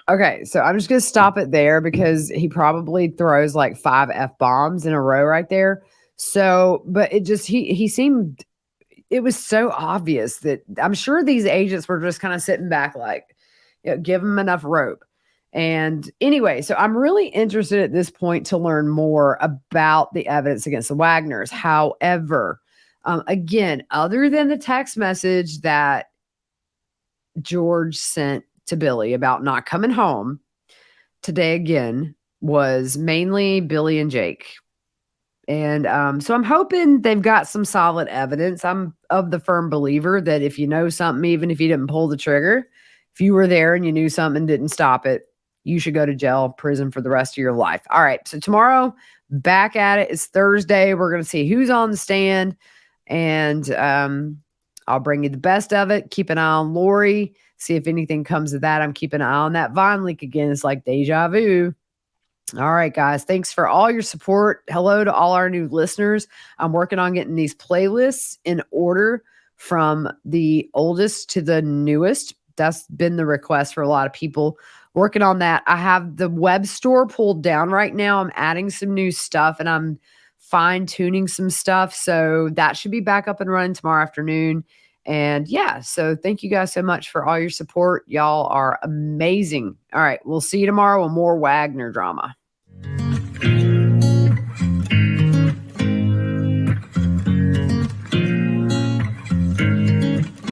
Okay, so I'm just going to stop it there because he probably throws like 5 F-bombs in a row right there. So, but it just, he seemed, it was so obvious that I'm sure these agents were just kind of sitting back like, give them enough rope. And anyway, so I'm really interested at this point to learn more about the evidence against the Wagners. However, again, other than the text message that George sent to Billy about not coming home, today again was mainly Billy and Jake. And so I'm hoping they've got some solid evidence. I'm of the firm believer that if you know something, even if you didn't pull the trigger, if you were there and you knew something and didn't stop it, you should go to jail, prison for the rest of your life. All right. So tomorrow, back at it. It's Thursday. We're going to see who's on the stand. And I'll bring you the best of it. Keep an eye on Lori. See if anything comes of that. I'm keeping an eye on that Vine leak again. It's like deja vu. All right, guys. Thanks for all your support. Hello to all our new listeners. I'm working on getting these playlists in order from the oldest to the newest. That's been the request for a lot of people. Working on that. I have the web store pulled down right now. I'm adding some new stuff and I'm fine-tuning some stuff. So that should be back up and running tomorrow afternoon. And yeah, so thank you guys so much for all your support. Y'all are amazing. All right, we'll see you tomorrow with more Wagner drama.